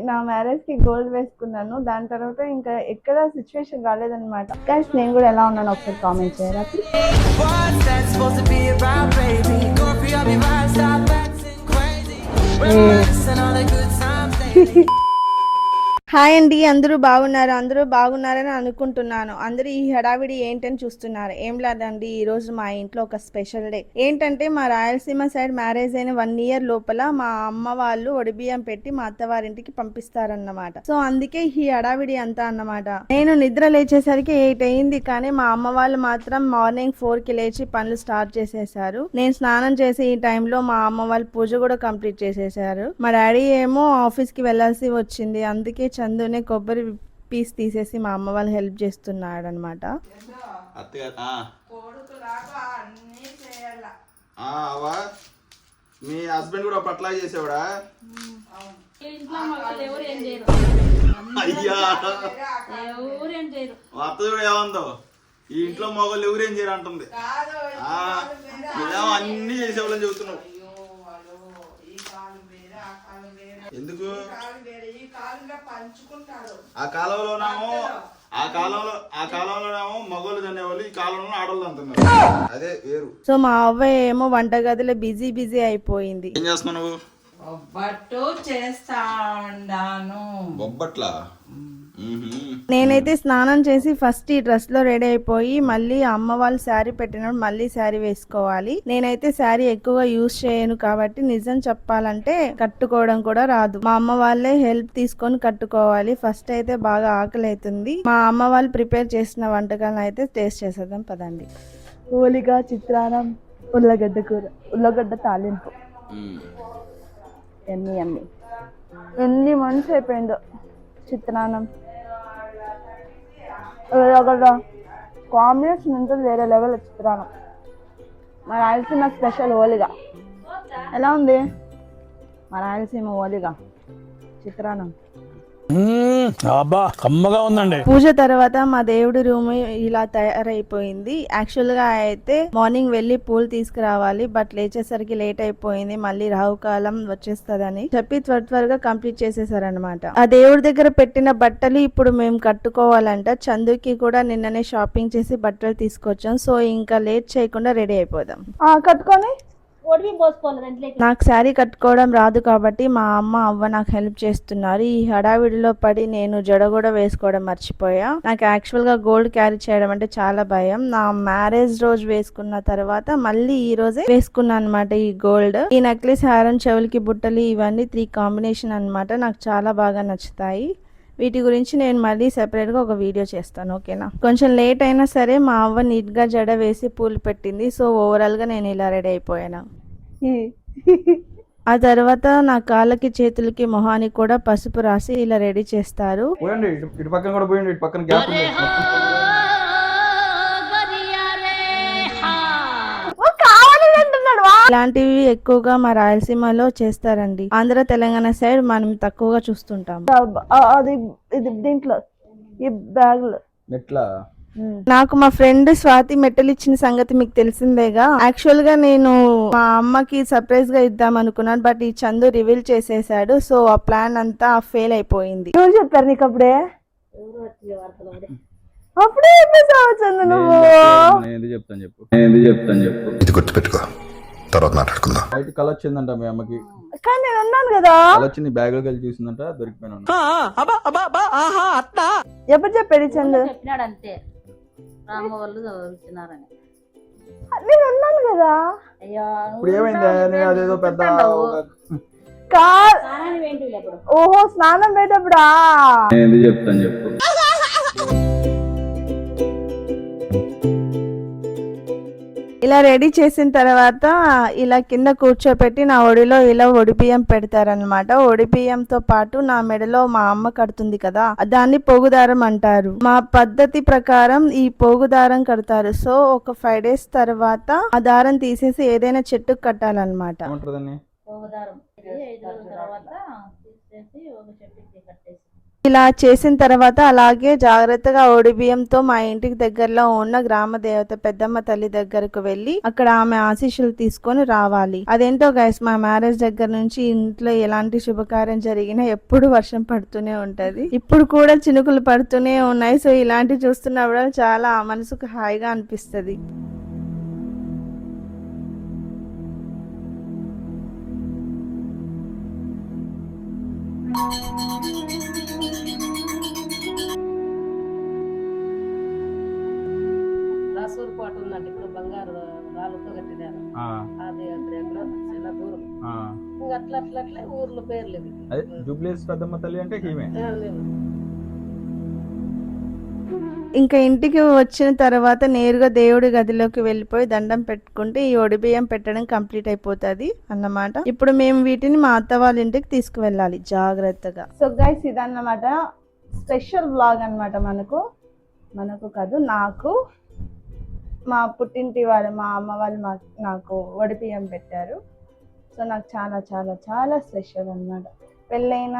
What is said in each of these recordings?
నా మ్యారేజ్ కి గోల్డ్ వేసుకున్నాను. దాని తర్వాత ఇంకా ఎక్కడ సిచ్యువేషన్ రాలేదన్నమాట. గైస్ నేను కూడా ఎలా ఉన్నాను ఒకసారి కామెంట్ చేయరా. హాయ్ అండి, అందరూ బాగున్నారని అనుకుంటున్నాను. అందరూ ఈ హడావిడి ఏంటని చూస్తున్నారు. ఏం లేదండి, ఈ రోజు మా ఇంట్లో ఒక స్పెషల్ డే. ఏంటంటే మా రాయలసీమ సైడ్ మ్యారేజ్ అయిన 1 year లోపల మా అమ్మ వాళ్ళు ఒడిబియ్యం పెట్టి మా అత్తవారింటికి పంపిస్తారన్నమాట. సో అందుకే ఈ హడావిడి అంతా అన్నమాట. నేను నిద్ర లేచేసరికి 8 అయింది, కానీ మా అమ్మ వాళ్ళు మాత్రం మార్నింగ్ 4కి లేచి పనులు స్టార్ట్ చేసేసారు. నేను స్నానం చేసే ఈ టైంలో మా అమ్మ వాళ్ళు పూజ కూడా కంప్లీట్ చేసేసారు. మా డాడీ ఏమో ఆఫీస్ కి వెళ్లాల్సి వచ్చింది, అందుకే చందునే కొబ్బరి పీస్ తీసేసి మా అమ్మ వాళ్ళు హెల్ప్ చేస్తున్నాడు అనమాట. మీ హస్బెండ్ కూడా పట్లా చేసేవాడా? అయ్యా అత్త కూడా ఏమందో ఈ ఇంట్లో మొగలు ఎవరేం చేయరు అంటుంది. అన్ని చేసేవాళ్ళని చెబుతున్నావు. ఎందుకు ఆ కాలంలోనేమో మగోళ్ళు తినేవాళ్ళు, ఈ కాలంలో ఆడవాళ్ళు అంటున్నారు. అదే వేరు. సో మా అవ్వ ఏమో వంటగదిలో బిజీ అయిపోయింది. ఏం చేస్తున్నావు నువ్వు? బొబ్బట్టు చేస్తా ఉన్నాను. బొబ్బట్లా? నేనైతే స్నానం చేసి ఫస్ట్ ఈ డ్రెస్ లో రెడీ అయిపోయి మళ్ళీ అమ్మ వాళ్ళు శారీ పెట్టినప్పుడు మళ్ళీ శారీ వేసుకోవాలి. నేనైతే శారీ ఎక్కువగా యూజ్ చేయను కాబట్టి నిజం చెప్పాలంటే కట్టుకోవడం కూడా రాదు. మా అమ్మ వాళ్ళే హెల్ప్ తీసుకొని కట్టుకోవాలి. ఫస్ట్ అయితే బాగా ఆకలి అవుతుంది. మా అమ్మ వాళ్ళు ప్రిపేర్ చేసిన వంటకాలను అయితే టేస్ట్ చేసేద్దాం పదండి. ఓలిగా, చిత్రాన్నం, ఉల్లగడ్డ కూర, ఉల్లగడ్డ తాలింపు. ఎన్ని మంత్స్ అయిపోయిందో. చిత్రాన్నం, కాంబినేషన్ ఉంటుంది వేరే లెవెల్. చిత్రాన్నం మా రాయలసీమ స్పెషల్ ఓలిగా. ఎలా ఉంది మా రాయలసీమ ఓలిగా చిత్రాన్నం? కమ్మగా ఉందండి. పూజ తర్వాత మా దేవుడి రూమ్ ఇలా తయారైపోయింది. యాక్చువల్ గా అయితే మార్నింగ్ వెళ్ళి పూలు తీసుకురావాలి, బట్ లేచేసరికి లేట్ అయిపోయింది. మళ్ళీ రాహుకాలం వచ్చేస్తదని చెప్పి త్వరగా కంప్లీట్ చేసేసారనమాట. ఆ దేవుడి దగ్గర పెట్టిన బట్టలు ఇప్పుడు మేము కట్టుకోవాలంట. చందుకి కూడా నిన్ననే షాపింగ్ చేసి బట్టలు తీసుకొచ్చాం. సో ఇంకా లేట్ చేయకుండా రెడీ అయిపోదాం. కట్టుకొని నాకు శారీ కట్టుకోవడం రాదు కాబట్టి మా అవ్వ నాకు హెల్ప్ చేస్తున్నారు. ఈ హడావిడిలో పడి నేను జడ కూడా వేసుకోవడం మర్చిపోయా. నాకు యాక్చువల్ గా గోల్డ్ క్యారీ చేయడం అంటే చాలా భయం. నా మ్యారేజ్ రోజు వేసుకున్న తర్వాత మళ్ళీ ఈ రోజే వేసుకున్నా అనమాట ఈ గోల్డ్. ఈ నెక్లెస్, హారం, చెవులకి బుట్టలు ఇవన్నీ 3 కాంబినేషన్ అనమాట. నాకు చాలా బాగా నచ్చుతాయి. వీటి గురించి నేను మళ్ళీ సెపరేట్ గా ఒక వీడియో చేస్తాను, ఓకేనా? కొంచెం లేట్ అయినా సరే మా అవ్వ నీట్ గా జడ వేసి పూలు పెట్టింది. సో ఓవరాల్ గా నేను ఇలా రెడీ అయిపోయాను. ఆ తర్వాత నా కాళ్ళకి, చేతులకి, మొహానికి కూడా పసుపు రాసి ఇలా రెడీ చేస్తారు. ఇలాంటివి ఎక్కువగా మా రాయలసీమలో చేస్తారండి. ఆంధ్ర, తెలంగాణ సైడ్ మనం తక్కువగా చూస్తుంటాం. దీంట్లో ఈ బ్యాగ్ నాకు మా ఫ్రెండ్ స్వాతి మెట్టలు ఇచ్చిన సంగతి మీకు తెలిసిందేగా. యాక్చువల్ గా నేను మా అమ్మకి సర్ప్రైజ్ గా ఇద్దాం అనుకున్నాను, బట్ ఈ చందు రివీల్ చేసేసాడు. సో ఆ ప్లాన్ అంతా ఫెయిల్ అయిపోయింది. ఎవరు చెప్పారు నీకు అప్పుడే? అప్పుడే చందు నువ్వు చెప్తాను చెప్పు. ఇది గుర్తుపెట్టుకో, తర్వాత మాట్లాడుకుందాం. బయట కళ వచ్చిందంట మీ అమ్మకి. కానీ నేను అన్నాను కదా, వచ్చింది బ్యాగ్ లోకి వెళ్ళి చూసిందంట, దొరికిపోయినా. ఎప్పుడు చెప్పాడు చందు? చెప్పినాడు అంతే, రామ వాళ్ళు దొరుకుతున్నారని. నేను అన్నాను కదా. అయ్యో ఇప్పుడు ఏమైంది? అదేదో పెద్ద ఓహో స్నానం పోయేటప్పుడా? చెప్తాను చెప్పు. ఇలా రెడీ చేసిన తర్వాత ఇలా కింద కూర్చోపెట్టి నా ఒడిలో ఇలా ఒడిబియ్యం పెడతారనమాట. ఒడిబియ్యంతో పాటు నా మెడలో మా అమ్మ కడుతుంది కదా, దాన్ని పోగుదారం అంటారు. మా పద్ధతి ప్రకారం ఈ పోగుదారం కడతారు. సో ఒక 5 days తర్వాత ఆ దారం తీసేసి ఏదైనా చెట్టుకు కట్టాలన్నమాట. పెట్టేసి ఒక చెట్టుకి కట్టేసి ఇలా చేసిన తర్వాత అలాగే జాగ్రత్తగా బియ్యంతో మా ఇంటికి దగ్గరలో ఉన్న గ్రామ దేవత పెద్దమ్మ తల్లి దగ్గరకు వెళ్ళి అక్కడ ఆమె ఆశీస్సులు తీసుకొని రావాలి. అదేంటో గైస్, మా మ్యారేజ్ దగ్గర నుంచి ఇంట్లో ఎలాంటి శుభకార్యం జరిగినా ఎప్పుడు వర్షం పడుతూనే ఉంటది. ఇప్పుడు కూడా చినుకులు పడుతూనే ఉన్నాయి. సో ఇలాంటివి చూస్తున్నప్పుడు చాలా మనసుకు హాయిగా అనిపిస్తది. రాసూరు కోట ఉందండి, ఇప్పుడు బంగారు రాళ్ళతో కట్టినారు. అది అక్కడ ఎక్కడో చాలా దూరం. ఇంకా అట్లా అట్లా అట్లా ఊర్ల పేర్లు ఇవి. అదే జూబ్లీస్ పెద్దమ్మ తల్లి అంటే ఈమె. ఇంకా ఇంటికి వచ్చిన తర్వాత నేరుగా దేవుడి గదిలోకి వెళ్ళిపోయి దండం పెట్టుకుంటే ఈ బియ్యం పెట్టడం కంప్లీట్ అయిపోతుంది అన్నమాట. ఇప్పుడు మేము వీటిని మా అత్త వాళ్ళ ఇంటికి తీసుకువెళ్ళాలి జాగ్రత్తగా. సో గైస్, ఇదన్నమాట స్పెషల్ వ్లాగ్ అన్నమాట. మనకు కాదు, నాకు మా పుట్టింటి వాళ్ళు, మా అమ్మ వాళ్ళు నాకు బియ్యం పెట్టారు. సో నాకు చాలా చాలా చాలా స్పెషల్ అన్నమాట. పెళ్ళైన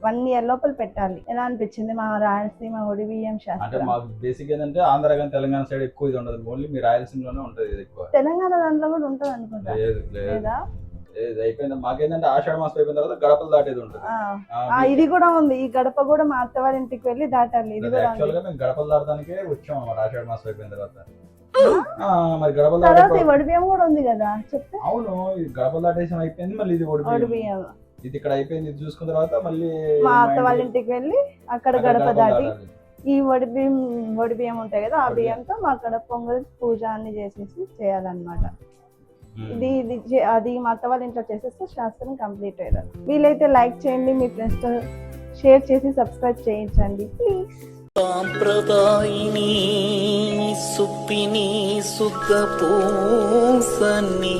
1 year లోపల పెట్టాలి. ఎలా అనిపించింది మా రాయలసీమ బియ్యం అంటే శాస్త్రం? మాకు బేసిక్ ఏంటంటే ఆంధ్ర కానీ తెలంగాణ సైడ్ ఎక్కువ ఇది ఉండదు, ఓన్లీ మీ రాయలసీమలోనే ఉంటది ఇది ఎక్కువ. తెలంగాణ దాంట్లో కూడా ఉంటుంది అనుకుంటా, లేదు లేదా? అయిపోయింది. మాకేంటంటే ఆషాఢ మాసం అయిపోయిన తర్వాత గడపలు దాటేది ఉంటుంది. ఇది కూడా ఉంది. ఈ గడప కూడా మా అత్త వాళ్ళ ఇంటికి వెళ్ళి దాటాలి. ఇది కూడా యాక్చువల్ గా మేము గడపలు దాటడానికే వచ్చాం అన్నమాట ఆషాఢ మాసం అయిపోయిన తర్వాత. మరి గడపలు తర్వాత దాటే ఈ బియ్యం కూడా ఉంది కదా, చెప్తే. అవును, ఇది గడపలు దాటేసం అయిపోయింది. మళ్ళీ ఇది బియ్యం ఇది ఇక్కడ అయిపోయింది. ఇది చూసుకున్న తర్వాత మళ్ళీ మా అత్త వాళ్ళ ఇంటికి వెళ్ళి అక్కడ గడప దాటి ఈ బియ్యం ఉంటాయి కదా, ఆ బియ్యంతో మా అక్కడ పొంగల్ పూజ అన్ని చేసేసి చేయాలన్నమాట. అది మా అత్త వాళ్ళ ఇంట్లో చేసేస్తే శాస్త్రం కంప్లీట్ అయ్యారు. వీలైతే లైక్ చేయండి, మీ ఫ్రెండ్స్ తో షేర్ చేసి సబ్స్క్రైబ్ చేయించండి ప్లీజ్. సాంప్రదాయిని సుప్పిని సుఖ పూసని